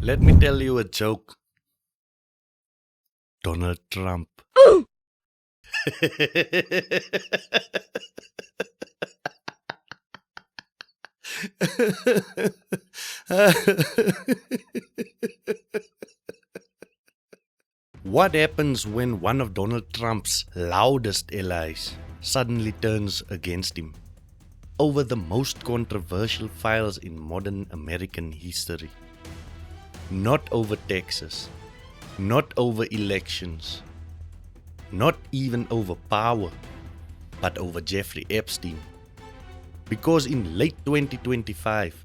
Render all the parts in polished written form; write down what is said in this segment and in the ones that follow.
Let me tell you a joke. Donald Trump. What happens when one of Donald Trump's loudest allies suddenly turns against him over the most controversial files in modern American history? Not over taxes, not over elections, not even over power, but over Jeffrey Epstein. Because in late 2025,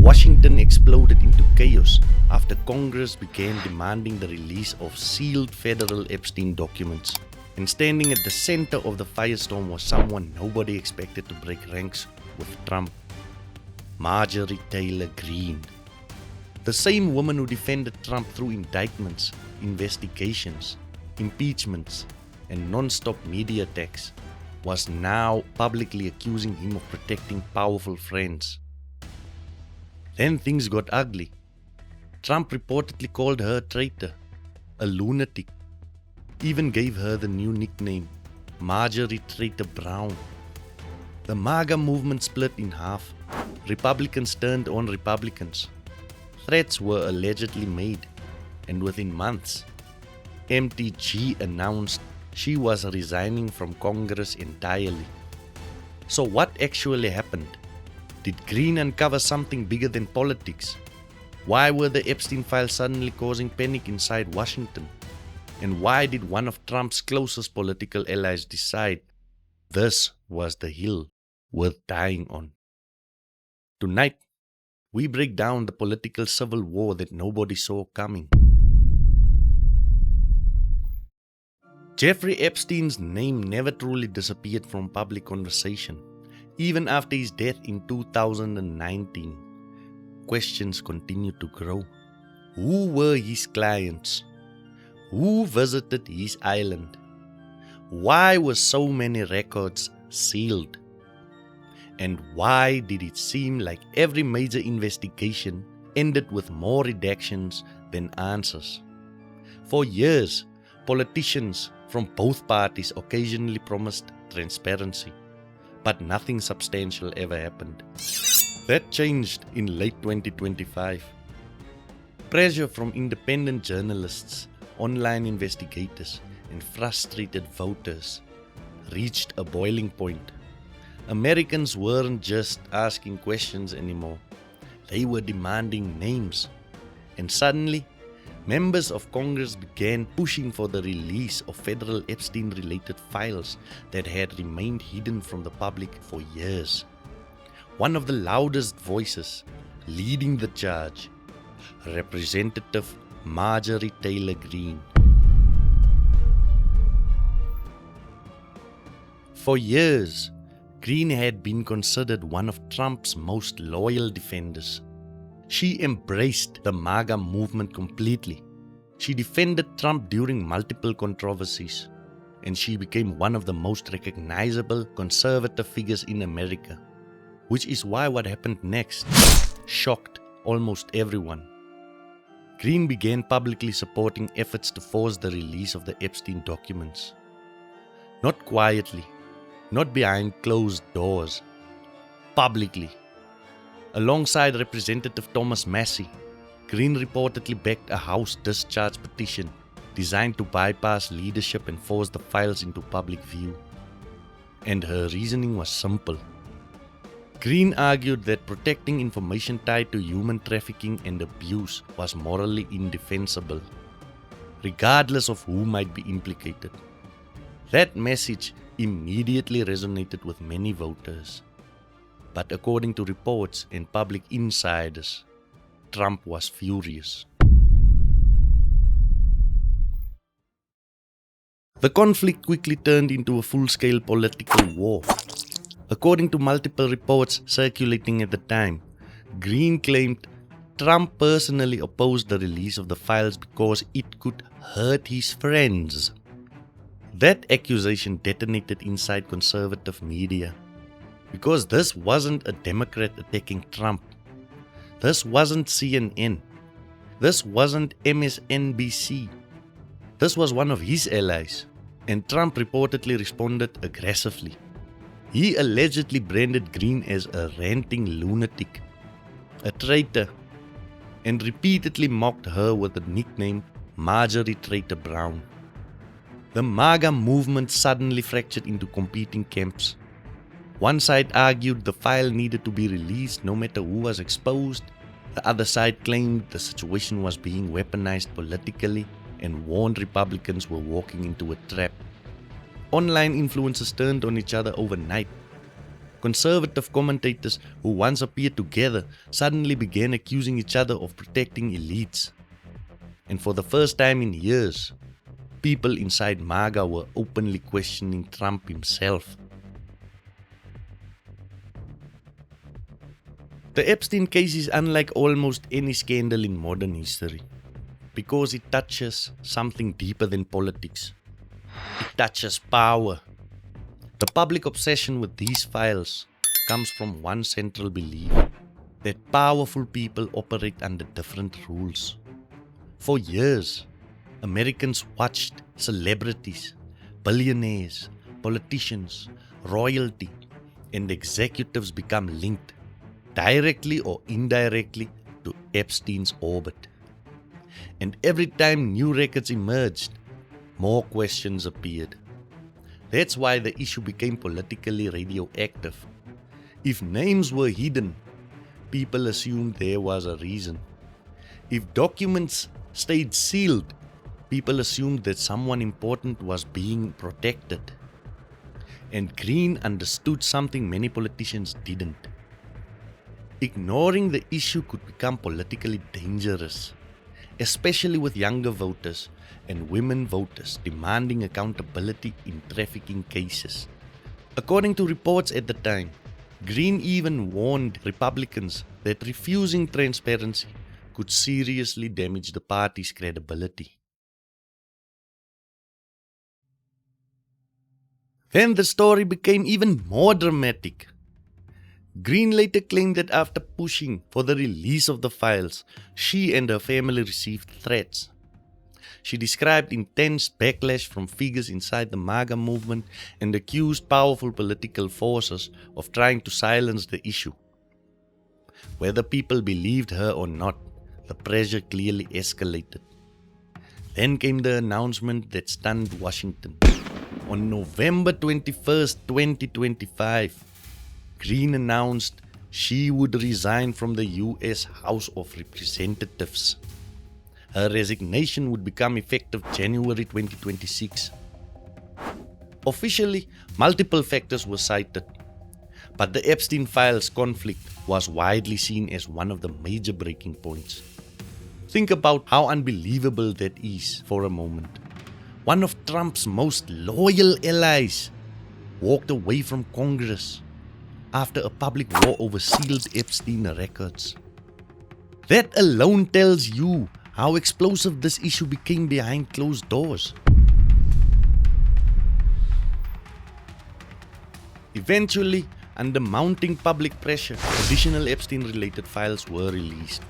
Washington exploded into chaos after Congress began demanding the release of sealed federal Epstein documents. And standing at the center of the firestorm was someone nobody expected to break ranks with Trump: Marjorie Taylor Greene. The same woman who defended Trump through indictments, investigations, impeachments, and non-stop media attacks was now publicly accusing him of protecting powerful friends. Then things got ugly. Trump reportedly called her a traitor, a lunatic, even gave her the new nickname, Marjorie Traitor Brown. The MAGA movement split in half. Republicans turned on Republicans. Threats were allegedly made, and within months, MTG announced she was resigning from Congress entirely. So what actually happened? Did Greene uncover something bigger than politics? Why were the Epstein Files suddenly causing panic inside Washington? And why did one of Trump's closest political allies decide this was the hill worth dying on? Tonight, we break down the political civil war that nobody saw coming. Jeffrey Epstein's name never truly disappeared from public conversation. Even after his death in 2019, questions continued to grow. Who were his clients? Who visited his island? Why were so many records sealed? And why did it seem like every major investigation ended with more redactions than answers? For years, politicians from both parties occasionally promised transparency, but nothing substantial ever happened. That changed in late 2025. Pressure from independent journalists, online investigators, and frustrated voters reached a boiling point. Americans weren't just asking questions anymore. They were demanding names. And suddenly, members of Congress began pushing for the release of federal Epstein-related files that had remained hidden from the public for years. One of the loudest voices leading the charge, Representative Marjorie Taylor Greene. For years, Greene had been considered one of Trump's most loyal defenders. She embraced the MAGA movement completely. She defended Trump during multiple controversies, and she became one of the most recognizable conservative figures in America, which is why what happened next shocked almost everyone. Greene began publicly supporting efforts to force the release of the Epstein documents. Not quietly, not behind closed doors, publicly. Alongside Representative Thomas Massie, Greene reportedly backed a House discharge petition designed to bypass leadership and force the files into public view. And her reasoning was simple. Greene argued that protecting information tied to human trafficking and abuse was morally indefensible, regardless of who might be implicated. That message immediately resonated with many voters. But according to reports and public insiders, Trump was furious. The conflict quickly turned into a full-scale political war. According to multiple reports circulating at the time, Greene claimed Trump personally opposed the release of the files because it could hurt his friends. That accusation detonated inside conservative media. Because this wasn't a Democrat attacking Trump. This wasn't CNN. This wasn't MSNBC. This was one of his allies, and Trump reportedly responded aggressively. He allegedly branded Greene as a ranting lunatic, a traitor, and repeatedly mocked her with the nickname Marjorie Traitor Brown. The MAGA movement suddenly fractured into competing camps. One side argued the file needed to be released no matter who was exposed. The other side claimed the situation was being weaponized politically and warned Republicans were walking into a trap. Online influencers turned on each other overnight. Conservative commentators who once appeared together suddenly began accusing each other of protecting elites. And for the first time in years, people inside MAGA were openly questioning Trump himself. The Epstein case is unlike almost any scandal in modern history because it touches something deeper than politics. It touches power. The public obsession with these files comes from one central belief: that powerful people operate under different rules. For years, Americans watched celebrities, billionaires, politicians, royalty, and executives become linked, directly or indirectly, to Epstein's orbit. And every time new records emerged, more questions appeared. That's why the issue became politically radioactive. If names were hidden, people assumed there was a reason. If documents stayed sealed, people assumed that someone important was being protected. And Greene understood something many politicians didn't. Ignoring the issue could become politically dangerous, especially with younger voters and women voters demanding accountability in trafficking cases. According to reports at the time, Greene even warned Republicans that refusing transparency could seriously damage the party's credibility. Then the story became even more dramatic. Greene later claimed that after pushing for the release of the files, she and her family received threats. She described intense backlash from figures inside the MAGA movement and accused powerful political forces of trying to silence the issue. Whether people believed her or not, the pressure clearly escalated. Then came the announcement that stunned Washington. On November 21st, 2025, Greene announced she would resign from the US House of Representatives. Her resignation would become effective January 2026. Officially, multiple factors were cited, but the Epstein Files conflict was widely seen as one of the major breaking points. Think about how unbelievable that is for a moment. One of Trump's most loyal allies walked away from Congress after a public war over sealed Epstein records. That alone tells you how explosive this issue became behind closed doors. Eventually, under mounting public pressure, additional Epstein-related files were released.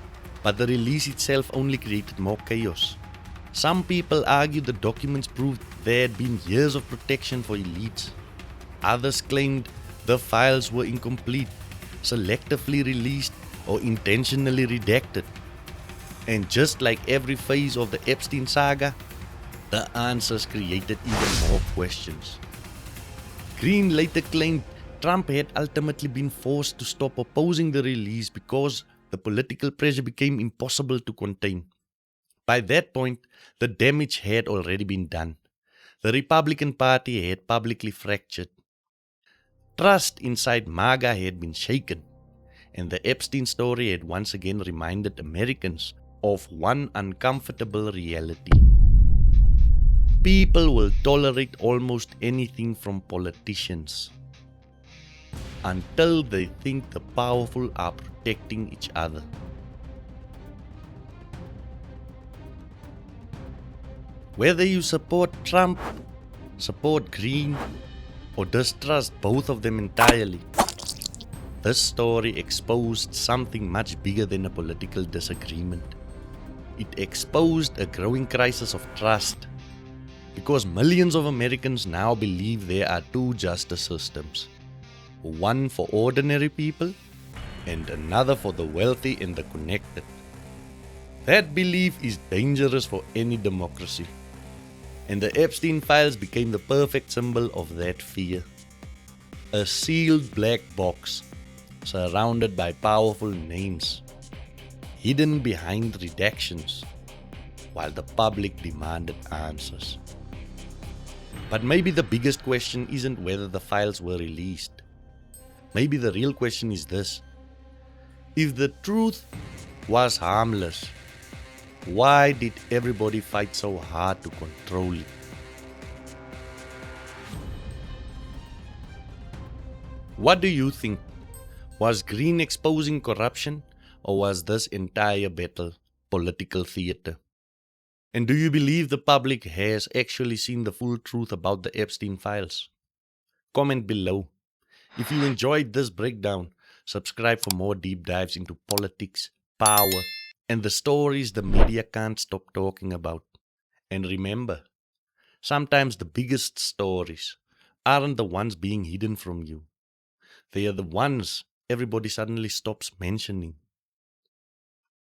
But the release itself only created more chaos. Some people argued the documents proved there had been years of protection for elites. Others claimed the files were incomplete, selectively released, or intentionally redacted. And just like every phase of the Epstein saga, the answers created even more questions. Greene later claimed Trump had ultimately been forced to stop opposing the release because the political pressure became impossible to contain. By that point, the damage had already been done. The Republican Party had publicly fractured. Trust inside MAGA had been shaken, and the Epstein story had once again reminded Americans of one uncomfortable reality. People will tolerate almost anything from politicians until they think the powerful are protecting each other. Whether you support Trump, support Greene, or distrust both of them entirely, this story exposed something much bigger than a political disagreement. It exposed a growing crisis of trust because millions of Americans now believe there are two justice systems, one for ordinary people and another for the wealthy and the connected. That belief is dangerous for any democracy, and the Epstein Files became the perfect symbol of that fear. A sealed black box surrounded by powerful names, hidden behind redactions, while the public demanded answers. But maybe the biggest question isn't whether the files were released. Maybe the real question is this: if the truth was harmless, why did everybody fight so hard to control it? What do you think? Was Greene exposing corruption, or was this entire battle political theater? And do you believe the public has actually seen the full truth about the Epstein Files? Comment below. If you enjoyed this breakdown, subscribe for more deep dives into politics, power, and the stories the media can't stop talking about. And remember, sometimes the biggest stories aren't the ones being hidden from you. They are the ones everybody suddenly stops mentioning.